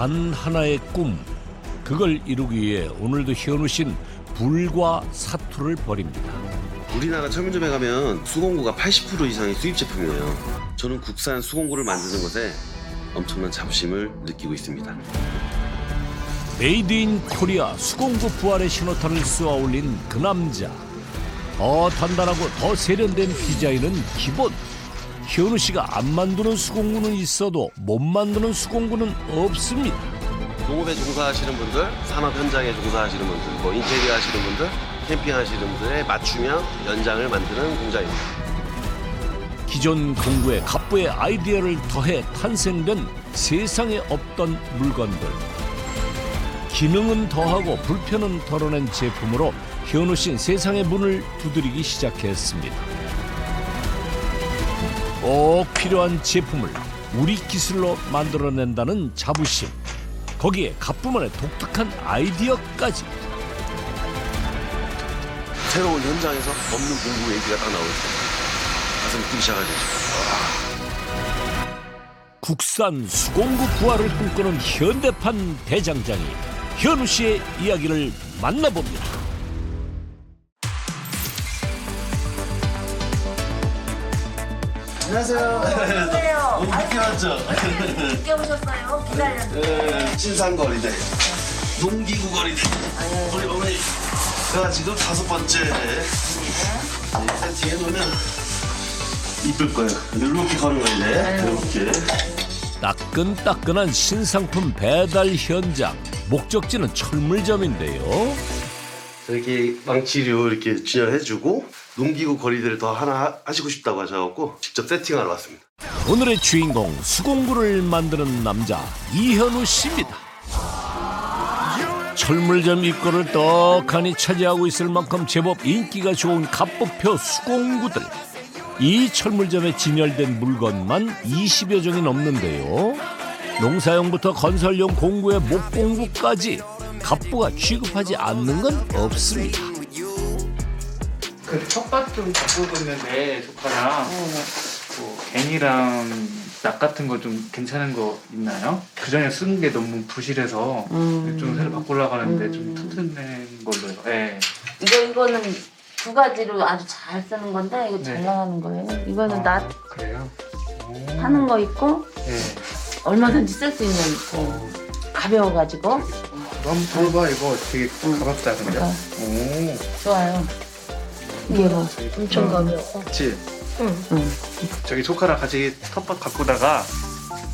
단 하나의 꿈. 그걸 이루기 위해 오늘도 현우 씨는 불과 사투를 벌입니다. 우리나라 철물점에 가면 수공구가 80% 이상이 수입 제품이에요. 저는 국산 수공구를 만드는 것에 엄청난 자부심을 느끼고 있습니다. 메이드 인 코리아 수공구 부활의 신호탄을 쏘아 올린 그 남자. 더 단단하고 더 세련된 디자인은 기본. 현우 씨가 안 만드는 수공구는 있어도 못 만드는 수공구는 없습니다. 농업에 종사하시는 분들, 산업 현장에 종사하시는 분들, 뭐 인테리어 하시는 분들, 캠핑 하시는 분들의 맞춤형 연장을 만드는 공장입니다. 기존 공구에 갑부의 아이디어를 더해 탄생된 세상에 없던 물건들. 기능은 더하고 불편은 덜어낸 제품으로 현우 씨는 세상의 문을 두드리기 시작했습니다. 꼭 필요한 제품을 우리 기술로 만들어낸다는 자부심. 거기에 갑부만의 독특한 아이디어까지. 새로운 현장에서 없는 공구 얘기가 딱 나오죠. 가슴이 뛰기 시작하죠. 국산 수공구 부활을 꿈꾸는 현대판 대장장이 현우 씨의 이야기를 만나봅니다. 안녕하세요. 안녕하세요. 오늘 늦게 왔죠? 늦게 오셨어요? 기다렸어요. 신산거리대, 농기구거리대. 우리 어머니가 지금 5번째. 일단 뒤에 놓으면 이쁠 거예요. 이렇게 거는 거예요. 이렇게. 따끈따끈한 신상품 배달 현장. 목적지는 철물점인데요. 이렇게 망치류 이렇게 진열해주고 농기구 거리대를 더 하나 하시고 싶다고 하셔갖고 직접 세팅하러 왔습니다. 오늘의 주인공 수공구를 만드는 남자 이현우 씨입니다. 철물점 입구를 떡하니 차지하고 있을 만큼 제법 인기가 좋은 갑부표 수공구들. 이 철물점에 진열된 물건만 20여 종이 넘는데요. 농사용부터 건설용 공구의 목공구까지 갑부가 취급하지 않는 건 없습니다. 그 텃밭 좀 바꾸고 있는데 조카랑 뭐 갱이랑 낙 같은 거 좀 괜찮은 거 있나요? 그 전에 쓴 게 너무 부실해서 좀 새로 바꾸려고 하는데 좀 튼튼한 걸로요. 네. 이거는 두 가지로 아주 잘 쓰는 건데 이거 잘 네. 나가는 거예요. 이거는 낫 그래요? 오. 하는 거 있고 네. 얼마든지 쓸 수 있는 거 가벼워가지고 한번 들어봐. 이거 되게 가볍다 근데. 오. 좋아요. 이게 뭐 엄청 가벼워. 그치? 응. 저기 조카랑 같이 텃밭 가꾸다가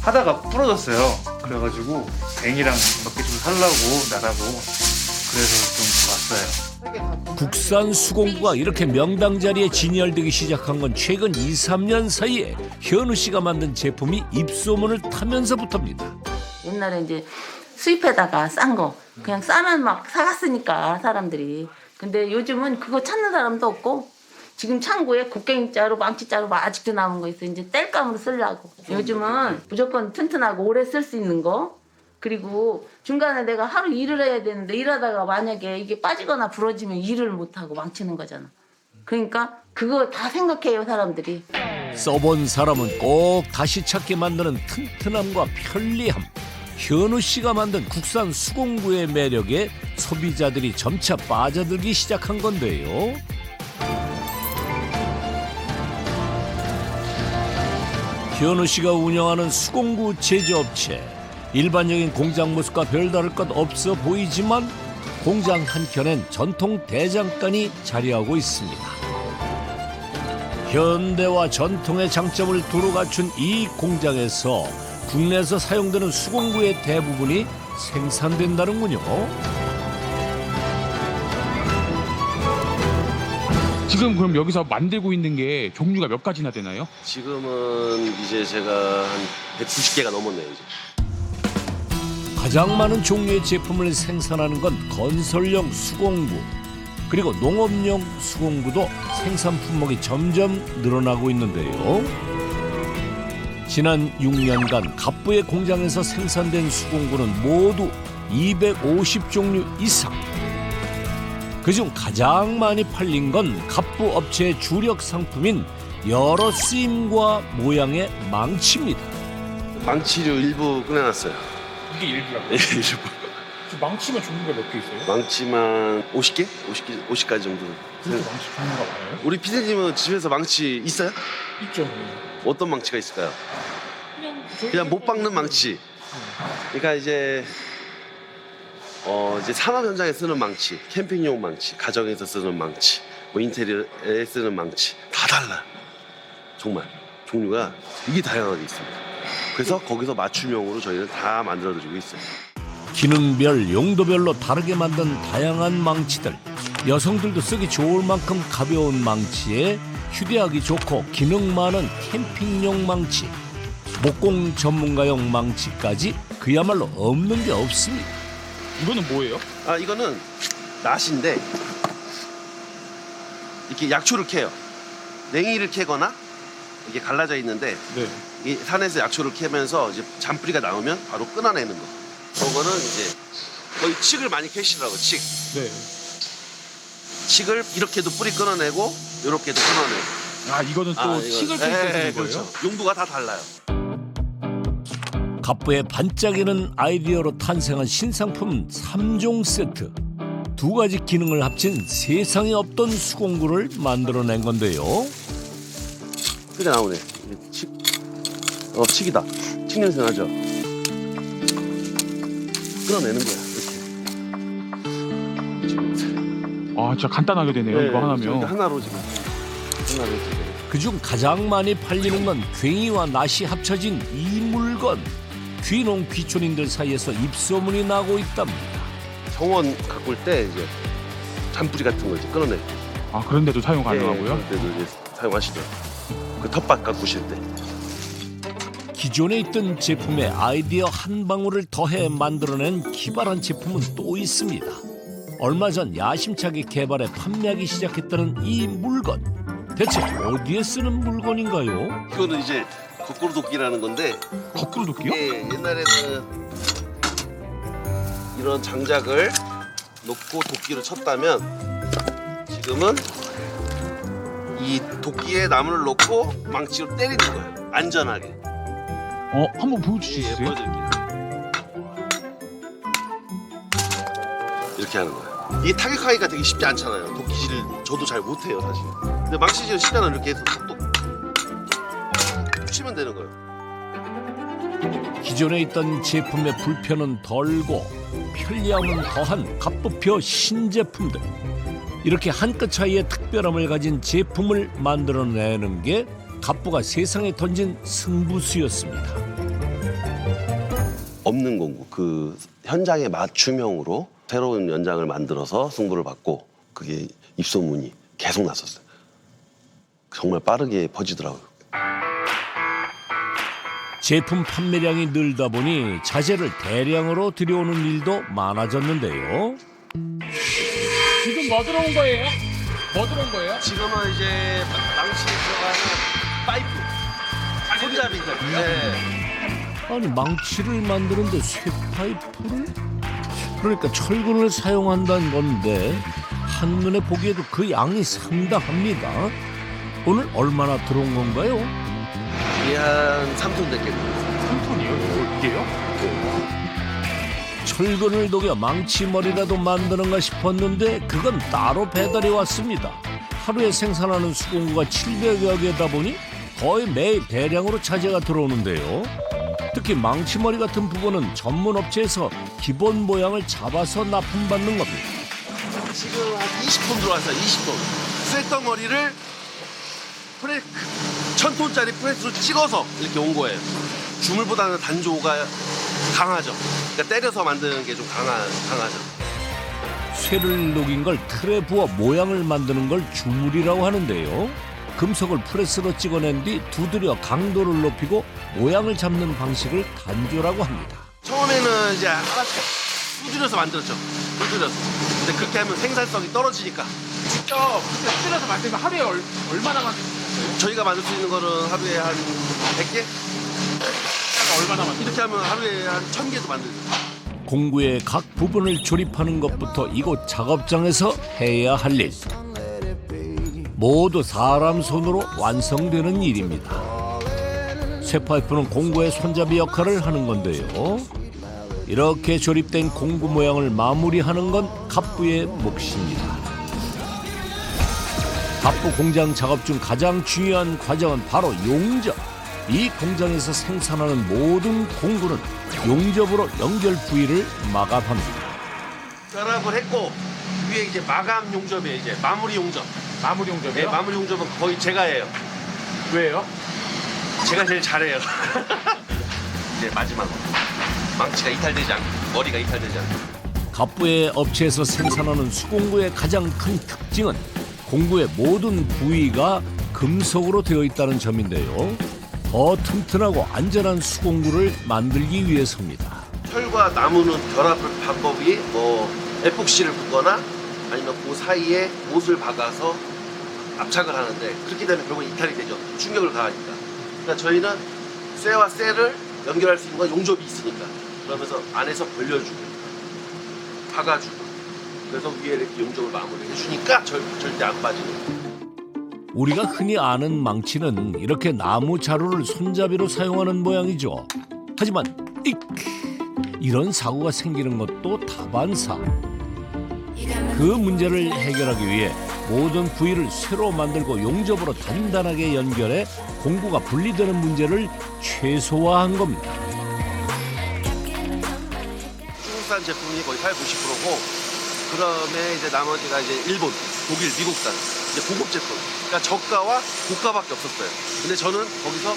하다가 부러졌어요. 그래가지고 갱이랑 몇 개 좀 살라고 나라고 그래서 좀 왔어요. 국산 수공구가 이렇게 명당 자리에 진열되기 시작한 건 최근 2, 3년 사이에 현우 씨가 만든 제품이 입소문을 타면서부터입니다. 옛날에 이제 수입에다가 싼 거 그냥 싸면 막 사갔으니까 사람들이. 근데 요즘은 그거 찾는 사람도 없고 지금 창고에 곡괭이자루, 망치자루 막 아직도 남은 거 있어. 이제 땔감으로 쓰려고. 요즘은 무조건 튼튼하고 오래 쓸 수 있는 거. 그리고 중간에 내가 하루 일을 해야 되는데 일하다가 만약에 이게 빠지거나 부러지면 일을 못하고 망치는 거잖아. 그러니까 그거 다 생각해요 사람들이. 써본 사람은 꼭 다시 찾게 만드는 튼튼함과 편리함. 현우 씨가 만든 국산 수공구의 매력에 소비자들이 점차 빠져들기 시작한 건데요. 현우 씨가 운영하는 수공구 제조업체. 일반적인 공장 모습과 별다를 것 없어 보이지만 공장 한켠엔 전통 대장간이 자리하고 있습니다. 현대와 전통의 장점을 두루 갖춘 이 공장에서 국내에서 사용되는 수공구의 대부분이 생산된다는군요. 지금 그럼 여기서 만들고 있는 게 종류가 몇 가지나 되나요? 지금은 이제 제가 한 190개가 넘었네요. 이제. 가장 많은 종류의 제품을 생산하는 건 건설용 수공구. 그리고 농업용 수공구도 생산 품목이 점점 늘어나고 있는데요. 지난 6년간 갑부의 공장에서 생산된 수공구는 모두 250종류 이상. 그중 가장 많이 팔린 건 갑부 업체의 주력 상품인 여러 쓰임과 모양의 망치입니다. 망치류 일부 꺼내놨어요. 이게 일부라고. 예, 일부. 망치만 종류가 몇 개 있어요? 망치만 50개? 50가지 정도. 그렇게 망치 종류가 많아요? 우리 피디님은 집에서 망치 있어요? 있죠. 어떤 망치가 있을까요? 저희 그냥 못 박는 망치. 그러니까 이제 산업 현장에 쓰는 망치, 캠핑용 망치, 가정에서 쓰는 망치, 뭐 인테리어에 쓰는 망치 다 달라. 정말 종류가 되게 다양하게 있습니다. 그래서 거기서 맞춤형으로 저희는 다 만들어드리고 있어요. 기능별, 용도별로 다르게 만든 다양한 망치들. 여성들도 쓰기 좋을 만큼 가벼운 망치에 휴대하기 좋고 기능 많은 캠핑용 망치, 목공 전문가용 망치까지 그야말로 없는 게 없습니다. 이거는 뭐예요? 아, 이거는 낫인데 이렇게 약초를 캐요. 냉이를 캐거나 이게 갈라져 있는데 네. 이 산에서 약초를 캐면서 이제 잔뿌리가 나오면 바로 끊어내는 거. 그거는 이제 거의 칡을 많이 캐시더라고. 칡. 네. 칡을 이렇게도 뿌리 끊어내고 이렇게도 끊어내고. 아 이거는 또 칡을 뺄 때 쓰는 거예요? 그렇죠. 용도가 다 달라요. 갑부의 반짝이는 아이디어로 탄생한 신상품 3종 세트. 두 가지 기능을 합친 세상에 없던 수공구를 만들어낸 건데요. 그래 나오네. 이게 칡. 칡이다. 칡 냄새 나죠? 끊어내는 거야. 이렇게. 아 진짜 간단하게 되네요. 이거 이렇게 하나면. 하나로 지금. 하나로 지금. 그중 가장 많이 팔리는 건 괭이와 낫이 합쳐진 이 물건. 귀농 귀촌인들 사이에서 입소문이 나고 있답니다. 정원 가꿀 때 이제 잔뿌리 같은 거 이제 끊어내. 아 그런데도 사용 가능하고요? 그럴 때도 이제 사용하시죠. 그 텃밭 가꾸실 때. 기존에 있던 제품에 아이디어 한 방울을 더해 만들어낸 기발한 제품은 또 있습니다. 얼마 전 야심차게 개발해 판매하기 시작했다는 이 물건. 대체 어디에 쓰는 물건인가요? 이거는 이제 거꾸로 돕기라는 건데 거꾸로 돕기요? 이게 옛날에는 이런 장작을 놓고 도끼로 쳤다면 지금은 이 도끼에 나무를 놓고 망치로 때리는 거예요. 안전하게. 한번 보여주실 수 있어요? 보여드릴게요. 이렇게 하는 거예요. 이게 타격하기가 되게 쉽지 않잖아요. 도끼질을 저도 잘 못해요 사실. 근데 망치질은 쉽잖아요. 이렇게 해서 톡톡 치면 되는 거예요. 기존에 있던 제품의 불편은 덜고 편리함은 더한 갑부표 신제품들. 이렇게 한 끗 차이의 특별함을 가진 제품을 만들어내는 게 갑부가 세상에 던진 승부수였습니다. 없는 공구, 그 현장에 맞춤형으로 새로운 연장을 만들어서 승부를 받고 그게 입소문이 계속 났었어요. 정말 빠르게 퍼지더라고요. 제품 판매량이 늘다 보니 자재를 대량으로 들여오는 일도 많아졌는데요. 지금 뭐 들어온 거예요? 뭐 들어온 거예요? 지금은 이제 망치에 들어가는 파이프, 손잡이들. 네. 아니 망치를 만드는데 쇠파이프를? 그러니까 철근을 사용한다는 건데 한눈에 보기에도 그 양이 상당합니다. 오늘 얼마나 들어온 건가요? 이게 한 3톤 됐겠네요. 3톤이요? 이게요? 철근을 녹여 망치머리라도 만드는가 싶었는데 그건 따로 배달이 왔습니다. 하루에 생산하는 수공구가 700여 개다 보니 거의 매일 대량으로 차재가 들어오는데요. 특히 망치머리 같은 부분은 전문 업체에서 기본 모양을 잡아서 납품받는 겁니다. 지금 한 20톤 들어왔어요. 20톤. 쇳덩어리를 1000톤짜리 프레스로 찍어서 이렇게 온 거예요. 주물보다는 단조가 강하죠. 그러니까 때려서 만드는 게 좀 강하죠. 쇠를 녹인 걸 틀에 부어 모양을 만드는 걸 주물이라고 하는데요. 금속을 프레스로 찍어낸 뒤 두드려 강도를 높이고 모양을 잡는 방식을 단조라고 합니다. 처음에는 이제 하나씩 두드려서 만들었죠. 두드려서. 근데 그렇게 하면 생산성이 떨어지니까. 직접 두드려서 만들면 하루에 얼마나 만드세요? 저희가 만들 수 있는 거는 하루에 한 100개? 얼마나 만드세요? 이렇게 하면 하루에 한 1000개도 만들죠. 공구의 각 부분을 조립하는 것부터 이곳 작업장에서 해야 할 일. 모두 사람 손으로 완성되는 일입니다. 쇠파이프는 공구의 손잡이 역할을 하는 건데요. 이렇게 조립된 공구 모양을 마무리하는 건 갑부의 몫입니다. 갑부 공장 작업 중 가장 중요한 과정은 바로 용접. 이 공장에서 생산하는 모든 공구는 용접으로 연결 부위를 마감합니다. 결합을 했고 위에 이제 마감 용접이에요. 이제 마무리 용접. 마무리 네, 용접이요? 마무리 용접은 거의 제가 해요. 왜요? 제가 제일 잘해요. 이제 마지막으로 망치가 이탈되지 않고 머리가 이탈되지 않고. 갑부의 업체에서 생산하는 수공구의 가장 큰 특징은 공구의 모든 부위가 금속으로 되어 있다는 점인데요. 더 튼튼하고 안전한 수공구를 만들기 위해서입니다. 철과 나무는 결합 방법이 뭐 에폭시를 붓거나 아니면 그 사이에 못을 박아서 압착을 하는데 그렇게 되면 결국 이탈이 되죠. 충격을 가하니까. 그러니까 저희는 쇠와 쇠를 연결할 수 있는 건 용접이 있으니까. 그러면서 안에서 벌려주고 박아주고 그래서 위에 이렇게 용접을 마무리해 주니까 절대 안 빠지는 거예요. 우리가 흔히 아는 망치는 이렇게 나무 자루를 손잡이로 사용하는 모양이죠. 하지만 이런 사고가 생기는 것도 다반사. 그 문제를 해결하기 위해 모든 부위를 쇠로 만들고 용접으로 단단하게 연결해 공구가 분리되는 문제를 최소화한 겁니다. 중국산 제품이 거의 80~90%고 그다음에 이제 나머지가 이제 일본, 독일, 미국산 이제 고급 제품. 그러니까 저가와 고가밖에 없었어요. 근데 저는 거기서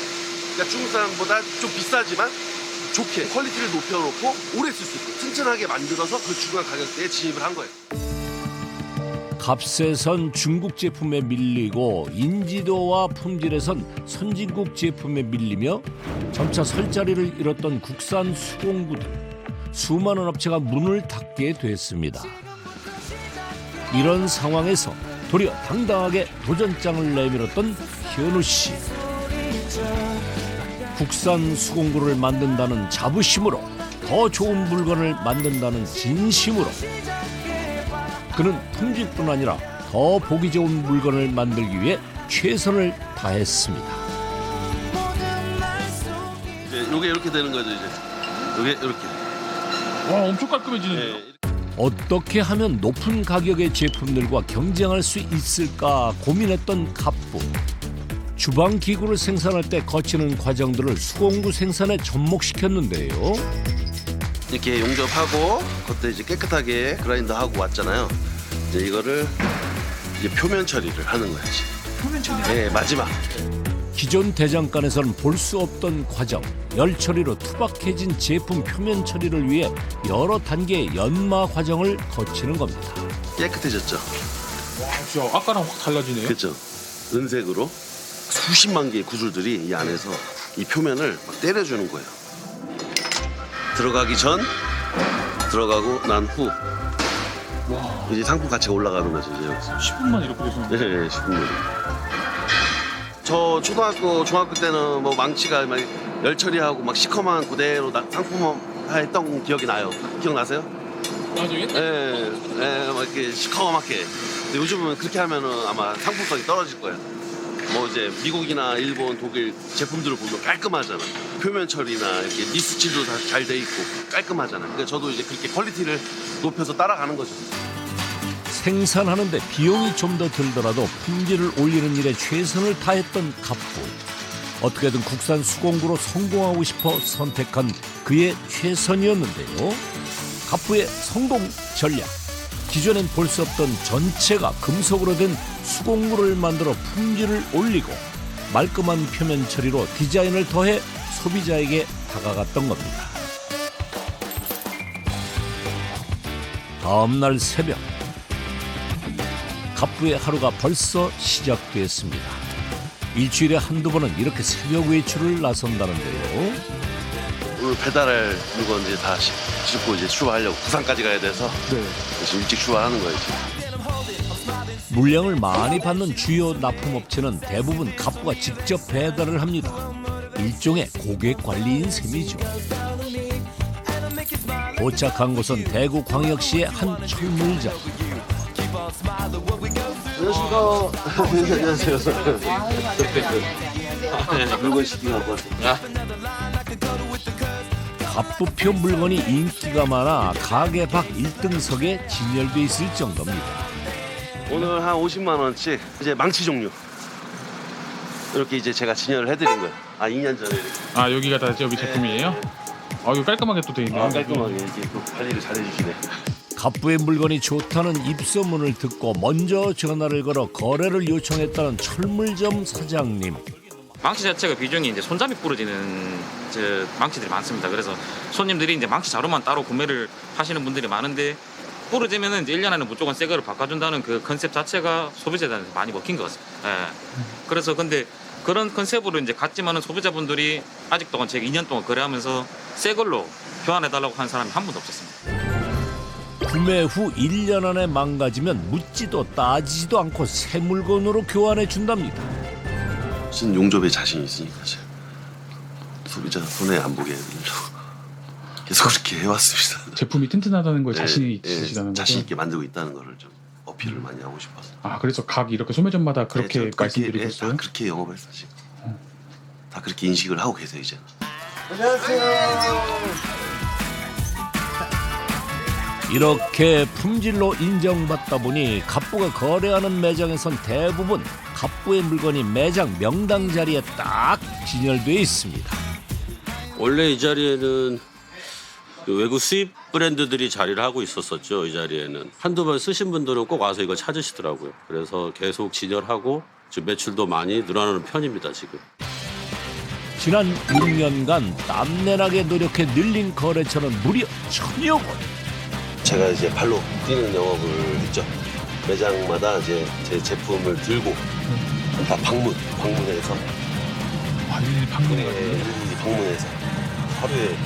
그러니까 중국산보다 좀 비싸지만 좋게 퀄리티를 높여놓고 오래 쓸 수 있고 튼튼하게 만들어서 그 중간 가격대에 진입을 한 거예요. 값에선 중국 제품에 밀리고 인지도와 품질에선 선진국 제품에 밀리며 점차 설 자리를 잃었던 국산 수공구들. 수많은 업체가 문을 닫게 됐습니다. 이런 상황에서 도리어 당당하게 도전장을 내밀었던 현우 씨. 국산 수공구를 만든다는 자부심으로 더 좋은 물건을 만든다는 진심으로 그는 품질뿐 아니라 더 보기 좋은 물건을 만들기 위해 최선을 다했습니다. 이제 요게 이렇게 되는 거죠 이제. 요게 이렇게. 와, 엄청 깔끔해지네요. 네. 어떻게 하면 높은 가격의 제품들과 경쟁할 수 있을까 고민했던 갑부. 주방 기구를 생산할 때 거치는 과정들을 수공구 생산에 접목시켰는데요. 이렇게 용접하고 그것도 이제 깨끗하게 그라인더하고 왔잖아요. 이제 이거를 이제 표면 처리를 하는 거야 이제. 표면 처리. 네, 마지막. 기존 대장간에서는 볼 수 없던 과정, 열 처리로 투박해진 제품 표면 처리를 위해 여러 단계의 연마 과정을 거치는 겁니다. 깨끗해졌죠. 와, 진짜 아까랑 확 달라지네요. 그렇죠. 은색으로 수십만 개의 구슬들이 이 안에서 이 표면을 막 때려주는 거예요. 들어가기 전, 들어가고 난 후. 와, 이제 상품 가치가 올라가는 거죠. 이제. 10분만 이렇게 되시는 네, 거예요? 10분. 저 초등학교, 중학교 때는 뭐 망치가 막 열 처리하고 막 시커먼 그대로 상품화했던 기억이 나요. 기억나세요? 나중에? 예, 막 이렇게 시커멓게. 근데 요즘은 그렇게 하면은 아마 상품성이 떨어질 거예요. 뭐 이제 미국이나 일본, 독일 제품들을 보면 깔끔하잖아. 표면 처리나 이렇게 니스칠도 다 잘 돼 있고 깔끔하잖아. 그러니까 저도 이제 그렇게 퀄리티를 높여서 따라가는 거죠. 생산하는데 비용이 좀 더 들더라도 품질을 올리는 일에 최선을 다했던 갑부. 어떻게든 국산 수공구로 성공하고 싶어 선택한 그의 최선이었는데요. 갑부의 성공 전략. 기존엔 볼 수 없던 전체가 금속으로 된 수공구를 만들어 품질을 올리고 말끔한 표면 처리로 디자인을 더해 소비자에게 다가갔던 겁니다. 다음 날 새벽. 갑부의 하루가 벌써 시작됐습니다. 일주일에 한두 번은 이렇게 새벽 외출을 나선다는데요. 오늘 배달할 물건 이제 다 싣고 이제 출발하려고 부산까지 가야 돼서 지금 일찍 출발하는 거예요. 지금. 물량을 많이 받는 주요 납품업체는 대부분 갑부가 직접 배달을 합니다. 일종의 고객 관리인 셈이죠. 도착한 곳은 대구광역시의 한 철물점. 안녕하세요. 물건 시키고 왔거든요. 갑부표 물건이 인기가 많아 가게 밖 1등석에 진열돼 있을 정도입니다. 오늘 한 50만 원씩 이제 망치 종류 이렇게 이제 제가 진열을 해드린 거예요. 2년 전에 이렇게. 아 여기가 다 여기 제품이에요? 아 이거 깔끔하게 또 돼 있네요. 깔끔하게 이렇게 또 관리를 잘 해주시네. 갑부의 물건이 좋다는 입소문을 듣고 먼저 전화를 걸어 거래를 요청했다는 철물점 사장님. 망치 자체가 비중이 이제 손잡이 부러지는 망치들이 많습니다. 그래서 손님들이 이제 망치 자루만 따로 구매를 하시는 분들이 많은데 부러지면은 이제 1년 안에 무조건 새 거를 바꿔준다는 그 컨셉 자체가 소비자들한테 많이 먹힌 것 같습니다. 예. 그래서 근데 그런 컨셉으로 이제 갔지만은 소비자분들이 아직 동안 제가 2년 동안 거래하면서 새 걸로 교환해달라고 하는 사람이 한 분도 없었습니다. 구매 후 1년 안에 망가지면 묻지도 따지지도 않고 새 물건으로 교환해 준답니다. 무슨 용접에 자신이 있으니까 제가 소비자 손해 안 보게 해드리려고 계속 그렇게 해왔습니다. 제품이 튼튼하다는 거에 자신이 예, 있으시다는 거죠? 자신 있게 만들고 있다는 거를 좀 어필을 많이 하고 싶어서. 아 그래서 각 이렇게 소매점마다 그렇게 네, 말씀드리고 다 있어요? 그렇게 영업했어 지금. 다 그렇게 인식을 하고 계세요 이제. 이렇게 품질로 인정받다 보니 갑부가 거래하는 매장에선 대부분 갑부의 물건이 매장 명당 자리에 딱 진열돼 있습니다. 원래 이 자리에는 그 외국 수입 브랜드들이 자리를 하고 있었었죠. 이 자리에는 한두 번 쓰신 분들은 꼭 와서 이거 찾으시더라고요. 그래서 계속 진열하고 지금 매출도 많이 늘어나는 편입니다. 지금. 지난 6년간 땀내나게 노력해 늘린 거래처는 무려 1000여 곳. 제가 이제 발로 뛰는 영업을 했죠. 매장마다 이제 제 제품을 들고 다 방문해서 아 일일이 방문해 일일이 방문해서 하루에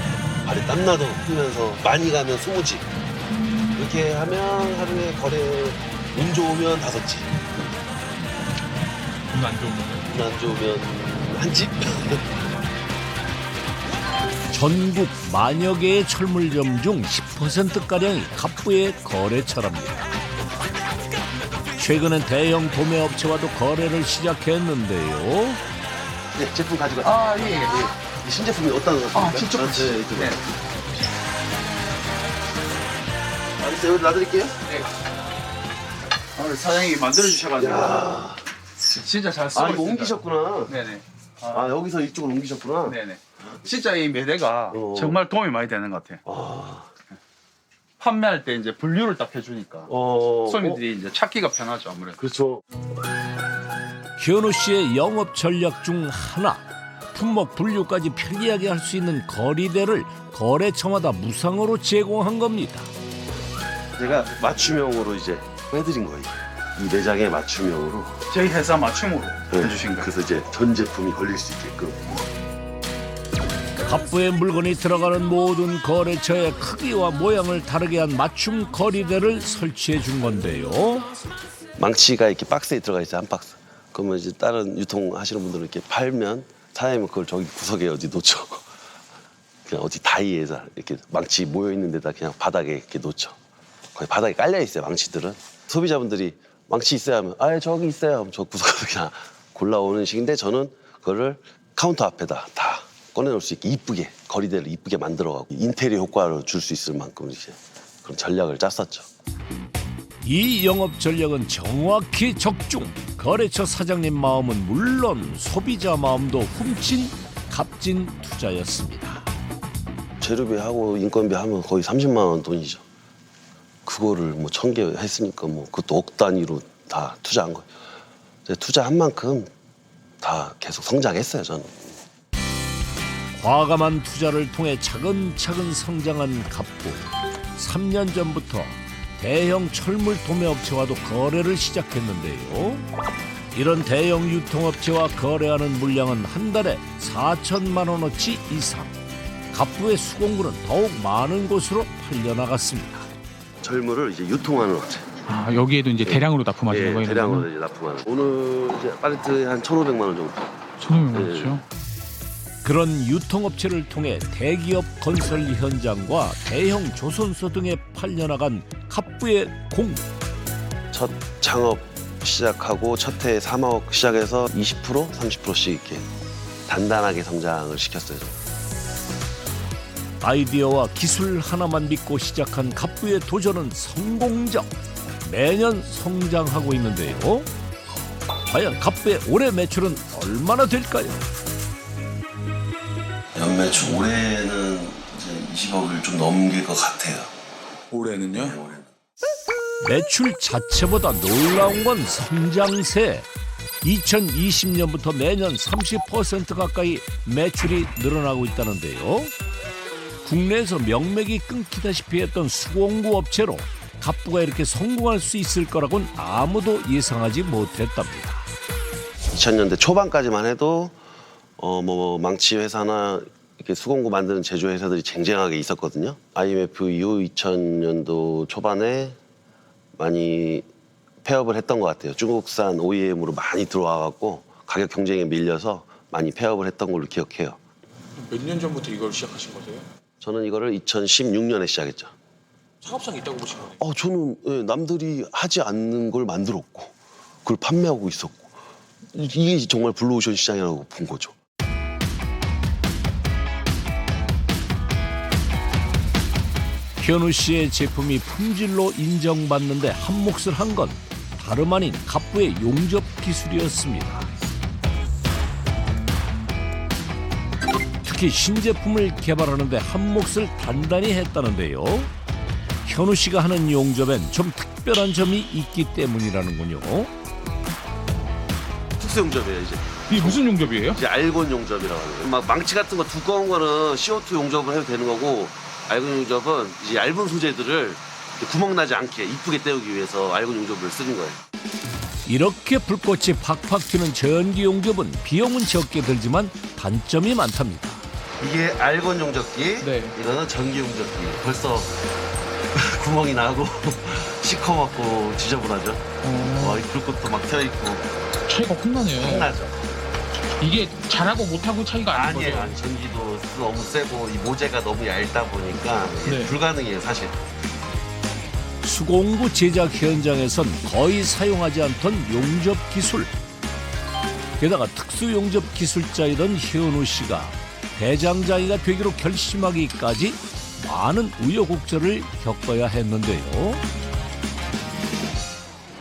발이 땀나도 뛰면서 많이 가면 20집 이렇게 하면 하루에 거래 운 좋으면 5집 눈안 좋은 거예요. 운 안 좋으면 한 집. 전국 만여 개의 철물점 중 10%가량이 갑부의 거래처랍니다. 최근엔 대형 도매업체와도 거래를 시작했는데요. 네, 제품 가지고 가세요. 예. 이 신제품이 어떤 것입니까? 신제품. 네. 알겠어요. 여기 놔드릴게요. 오늘 사장님이 만들어 주셔가지고 야, 진짜 잘 쓰고 이거 있습니다. 옮기셨구나. 네네. 여기서 이쪽으로 옮기셨구나. 네네. 진짜 이 매대가 정말 도움이 많이 되는 것 같아요. 판매할 때 이제 분류를 딱 해주니까 손님들이 이제 찾기가 편하죠 아무래도. 그렇죠. 현우 씨의 영업 전략 중 하나, 품목 분류까지 편리하게 할 수 있는 거리대를 거래처마다 무상으로 제공한 겁니다. 제가 맞춤형으로 이제 해드린 거예요. 이 매장에 맞춤형으로. 저희 회사 맞춤으로 해주신 거예요. 그래서 이제 전 제품이 걸릴 수 있게끔. 갑부의 물건이 들어가는 모든 거래처의 크기와 모양을 다르게 한 맞춤 거리대를 설치해 준 건데요. 망치가 이렇게 박스에 들어가 있어요. 한 박스. 그러면 이제 다른 유통하시는 분들은 이렇게 팔면 사장님은 그걸 저기 구석에 어디 놓죠. 그냥 어디 다이에서 이렇게 망치 모여 있는 데다 그냥 바닥에 이렇게 놓죠. 거의 바닥에 깔려 있어요. 망치들은. 소비자분들이 망치 있어야 하면 저기 있어요. 하면 저 구석으로 그냥 골라오는 식인데 저는 그거를 카운터 앞에다 다 꺼내놓을 수 있게 이쁘게 거리대를 이쁘게 만들어가고 인테리어 효과를 줄 수 있을 만큼 이제 그런 전략을 짰었죠. 이 영업 전략은 정확히 적중. 거래처 사장님 마음은 물론 소비자 마음도 훔친 값진 투자였습니다. 재료비하고 인건비 하면 거의 30만 원 돈이죠. 그거를 뭐 1000개 했으니까 뭐 그것도 억 단위로 다 투자한 거예요. 투자한 만큼 다 계속 성장했어요, 저는. 과감한 투자를 통해 차근차근 성장한 갑부. 3년 전부터 대형 철물 도매업체와도 거래를 시작했는데요. 이런 대형 유통업체와 거래하는 물량은 한 달에 4천만 원어치 이상. 갑부의 수공구는 더욱 많은 곳으로 팔려나갔습니다. 철물을 이제 유통하는 업체. 아 여기에도 이제 대량으로 납품하시는 거예요? 대량으로 이제 납품하는. 오늘 이제 팔레트에 한 1,500만 원 정도. 1,500만 원이죠? 그런 유통업체를 통해 대기업 건설 현장과 대형 조선소 등에 팔려나간 갑부의 공부. 첫 창업 시작하고 첫 해에 3억 시작해서 20% 30%씩 이렇게 단단하게 성장을 시켰어요. 아이디어와 기술 하나만 믿고 시작한 갑부의 도전은 성공적. 매년 성장하고 있는데요. 과연 갑부의 올해 매출은 얼마나 될까요? 연매출 올해는 이제 20억을 좀 넘길 것 같아요. 올해는요? 네, 올해는. 매출 자체보다 놀라운 건 성장세. 2020년부터 매년 30% 가까이 매출이 늘어나고 있다는데요. 국내에서 명맥이 끊기다시피 했던 수공구 업체로 갑부가 이렇게 성공할 수 있을 거라고는 아무도 예상하지 못했답니다. 2000년대 초반까지만 해도 뭐 망치 회사나 이렇게 수공구 만드는 제조 회사들이 쟁쟁하게 있었거든요. IMF 이후 2000년도 초반에 많이 폐업을 했던 것 같아요. 중국산 OEM으로 많이 들어와갖고 가격 경쟁에 밀려서 많이 폐업을 했던 걸로 기억해요. 몇 년 전부터 이걸 시작하신 거세요? 저는 이거를 2016년에 시작했죠. 사업성이 있다고 보신 거네요? 저는 예, 남들이 하지 않는 걸 만들었고 그걸 판매하고 있었고 이게 정말 블루오션 시장이라고 본 거죠. 현우 씨의 제품이 품질로 인정받는데 한몫을 한 건 다름 아닌 갑부의 용접 기술이었습니다. 특히 신제품을 개발하는데 한몫을 단단히 했다는데요. 현우 씨가 하는 용접엔 좀 특별한 점이 있기 때문이라는군요. 특수 용접이에요 이제. 이게 무슨 용접이에요? 이제 알곤 용접이라고 하는 막 망치 같은 거 두꺼운 거는 CO2 용접을 해도 되는 거고 알곤 용접은 이제 얇은 소재들을 구멍 나지 않게 이쁘게 때우기 위해서 알곤 용접을 쓰는 거예요. 이렇게 불꽃이 팍팍 튀는 전기 용접은 비용은 적게 들지만 단점이 많답니다. 이게 알곤 용접기, 네. 이거는 전기 용접기. 벌써 구멍이 나고 시커멓고 지저분하죠. 이 불꽃도 막 튀어 있고 차이가 혼나네요. 나죠. 이게 잘하고 못하고 차이가 아닌 거죠? 아니에요. 전기도 너무 세고 이 모재가 너무 얇다 보니까 이게 네. 불가능해요 사실. 수공구 제작 현장에선 거의 사용하지 않던 용접 기술. 게다가 특수 용접 기술자이던 현우 씨가 대장장이가 되기로 결심하기까지 많은 우여곡절을 겪어야 했는데요.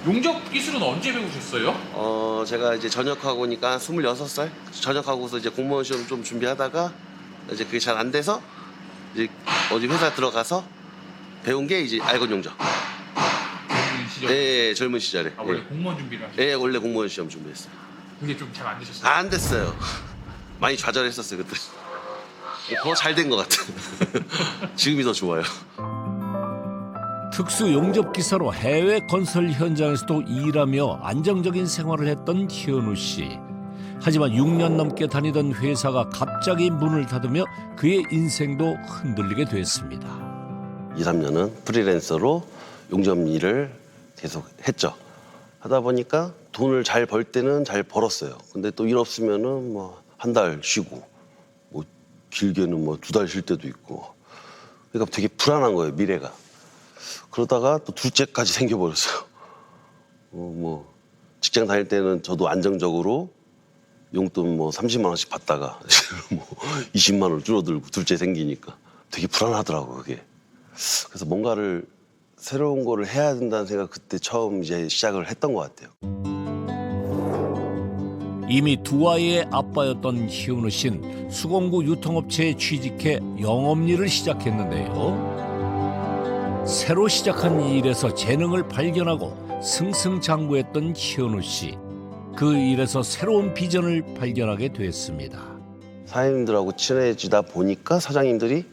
용접 기술은 언제 배우셨어요? 제가 이제 전역하고 오니까 26살? 전역하고서 이제 공무원 시험 좀 준비하다가 이제 그게 잘 안 돼서 이제 어디 회사 들어가서 배운 게 이제 알곤 용접. 젊은 시절. 네, 젊은 시절에. 아, 원래 예. 공무원 준비를 하셨어요? 예, 원래 공무원 시험 준비했어요. 그게 좀 잘 안 되셨어요? 안 됐어요. 많이 좌절했었어요, 그때. 더 잘 된 것 같아. 지금이 더 좋아요. 특수 용접 기사로 해외 건설 현장에서도 일하며 안정적인 생활을 했던 현우 씨. 하지만 6년 넘게 다니던 회사가 갑자기 문을 닫으며 그의 인생도 흔들리게 됐습니다. 2, 3년은 프리랜서로 용접 일을 계속 했죠. 하다 보니까 돈을 잘 벌 때는 잘 벌었어요. 근데 또 일 없으면은 뭐 한 달 쉬고 뭐 길게는 뭐 2달 쉴 때도 있고. 그러니까 되게 불안한 거예요, 미래가. 그러다가 또 둘째까지 생겨버렸어요. 뭐 직장 다닐 때는 저도 안정적으로 용돈 뭐 30만 원씩 받다가 뭐 20만 원 줄어들고 둘째 생기니까 되게 불안하더라고요, 그게. 그래서 뭔가를 새로운 거를 해야 된다는 생각 그때 처음 이제 시작을 했던 것 같아요. 이미 두 아이의 아빠였던 현우 씨는 수공구 유통업체에 취직해 영업일을 시작했는데요. 새로 시작한 일에서 재능을 발견하고 승승장구했던 현우 씨. 그 일에서 새로운 비전을 발견하게 됐습니다. 사장님들하고 친해지다 보니까 사장님들이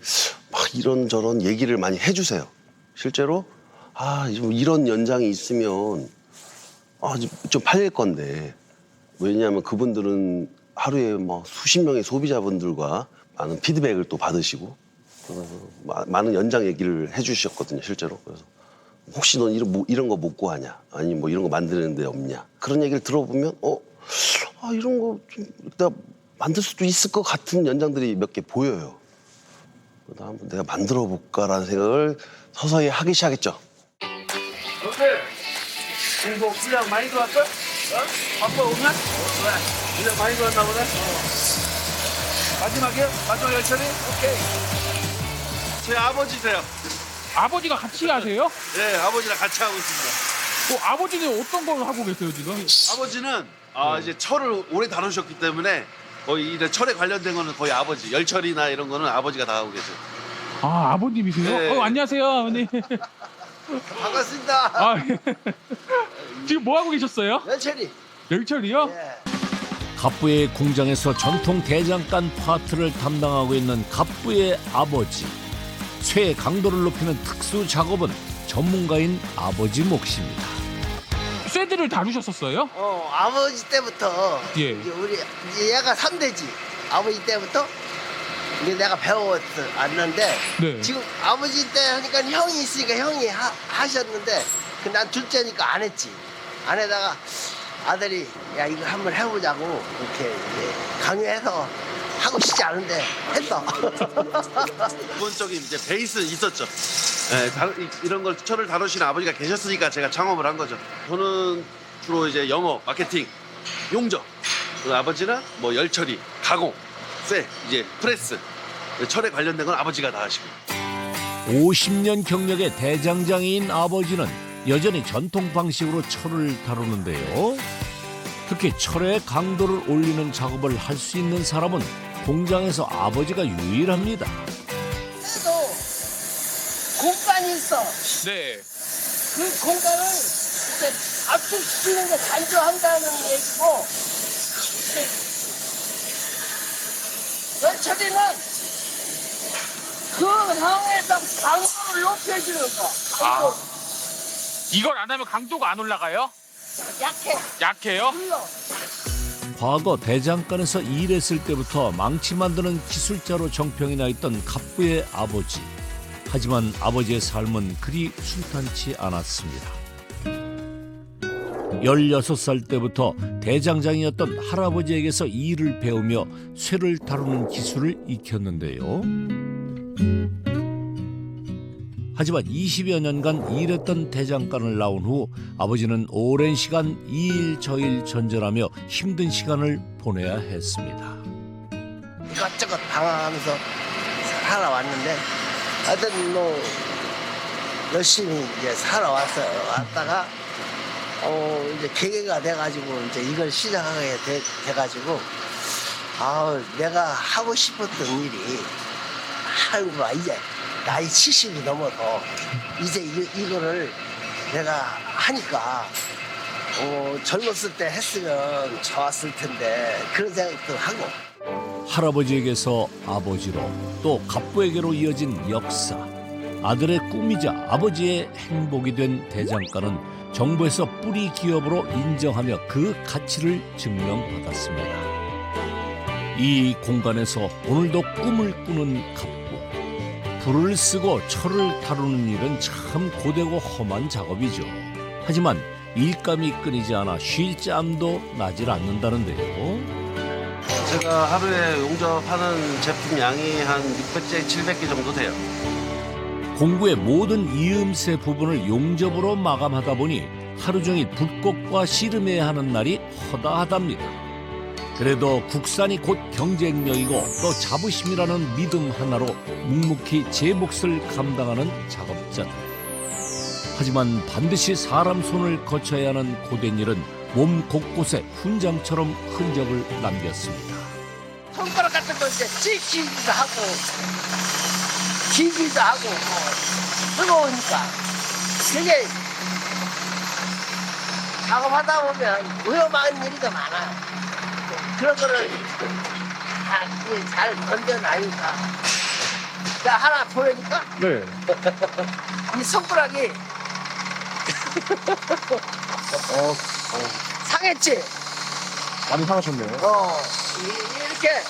막 이런저런 얘기를 많이 해주세요. 실제로 이런 연장이 있으면 좀 팔릴 건데. 왜냐하면 그분들은 하루에 뭐 수십 명의 소비자분들과 많은 피드백을 또 받으시고 많은 연장 얘기를 해주셨거든요, 실제로. 그래서 혹시 넌 이런 거 못 구하냐? 아니 뭐 이런 거 만드는 데 없냐? 그런 얘기를 들어보면 이런 거 좀 내가 만들 수도 있을 것 같은 연장들이 몇 개 보여요. 그러다 한번 내가 만들어 볼까라는 생각을 서서히 하기 시작했죠. 공복 분량 많이 들어왔어? 바빠 오면? 그래. 분량 많이 들어왔나 보네? 마지막이야? 마지막 열차리? 오케이. 저희 아버지세요. 아버지가 같이 하세요? 네, 아버지랑 같이 하고 있습니다. 아버지는 어떤 걸 하고 계세요 지금? 아버지는 이제 철을 오래 다루셨기 때문에 거의 이제 철에 관련된 거는 거의 아버지, 열철이나 이런 거는 아버지가 다 하고 계세요. 아 아버님이세요? 네. 안녕하세요 어머니. 반갑습니다. 아, 지금 뭐 하고 계셨어요? 열철이. 열철이요? 갑부의 공장에서 전통 대장간 파트를 담당하고 있는 갑부의 아버지. 쇠의 강도를 높이는 특수 작업은 전문가인 아버지 몫입니다. 쇠들을 다루셨었어요? 아버지 때부터 예. 이제 우리 이제 얘가 3대지. 아버지 때부터 이제 내가 배워왔는데 네. 지금 아버지 때 하니까 형이 있으니까 형이 하셨는데 난 둘째니까 안 했지. 안 해다가 아들이 야 이거 한번 해보자고 이렇게 이제 강요해서 하고 싶지 않은데 했어. 기본적인 이제 베이스 있었죠. 네, 이런 걸 철을 다루시는 아버지가 계셨으니까 제가 창업을 한 거죠. 저는 주로 이제 영업, 마케팅, 용접. 그 아버지는 뭐 열처리, 가공, 쇠, 이제 프레스. 철에 관련된 건 아버지가 다 하시고. 50년 경력의 대장장이인 아버지는 여전히 전통 방식으로 철을 다루는데요. 특히 철의 강도를 올리는 작업을 할 수 있는 사람은 공장에서 아버지가 유일합니다. 그래도 공간이 있어. 네. 그 공간을 이제 압축시키는 게 간주한다는 얘기고, 열처리는 그 상황에서 강도를 높여주는 거. 강도. 이걸 안 하면 강도가 안 올라가요? 약해. 약해요? 불러. 과거 대장간에서 일했을 때부터 망치 만드는 기술자로 정평이 나 있던 갑부의 아버지. 하지만 아버지의 삶은 그리 순탄치 않았습니다. 16살 때부터 대장장이었던 할아버지에게서 일을 배우며 쇠를 다루는 기술을 익혔는데요. 하지만 20여 년간 일했던 대장간을 나온 후 아버지는 오랜 시간 이 일 저 일 전전하며 힘든 시간을 보내야 했습니다. 이것저것 당하면서 살아왔는데 하여튼 뭐 열심히 이제 살아왔어요. 왔다가 이제 계기가 돼가지고 이제 이걸 시작하게 돼가지고 내가 하고 싶었던 일이 아이고 이제 나이 70이 넘어서 이제 이거를 내가 하니까 젊었을 때 했으면 좋았을 텐데 그런 생각도 하고. 할아버지에게서 아버지로 또 갑부에게로 이어진 역사. 아들의 꿈이자 아버지의 행복이 된 대장간은 정부에서 뿌리 기업으로 인정하며 그 가치를 증명받았습니다. 이 공간에서 오늘도 꿈을 꾸는 갑부. 불을 쓰고 철을 다루는 일은 참 고되고 험한 작업이죠. 하지만 일감이 끊이지 않아 쉴 짬도 나질 않는다는데요. 제가 하루에 용접하는 제품 양이 한 600개, 700개 정도 돼요. 공구의 모든 이음새 부분을 용접으로 마감하다 보니 하루 종일 붓곡과 씨름해야 하는 날이 허다하답니다. 그래도 국산이 곧 경쟁력이고 또 자부심이라는 믿음 하나로 묵묵히 제 몫을 감당하는 작업자들. 하지만 반드시 사람 손을 거쳐야 하는 고된 일은 몸 곳곳에 훈장처럼 흔적을 남겼습니다. 손가락 같은 거 이제 찢기기도 하고 기기도 하고 뜨거우니까 되게 작업하다 보면 위험한 일이 더 많아요. 그런 거를 다 잘 건져나니까. 나 하나 보여줄까? 네. 이 손가락이 상했지? 많이 상하셨네요. 이렇게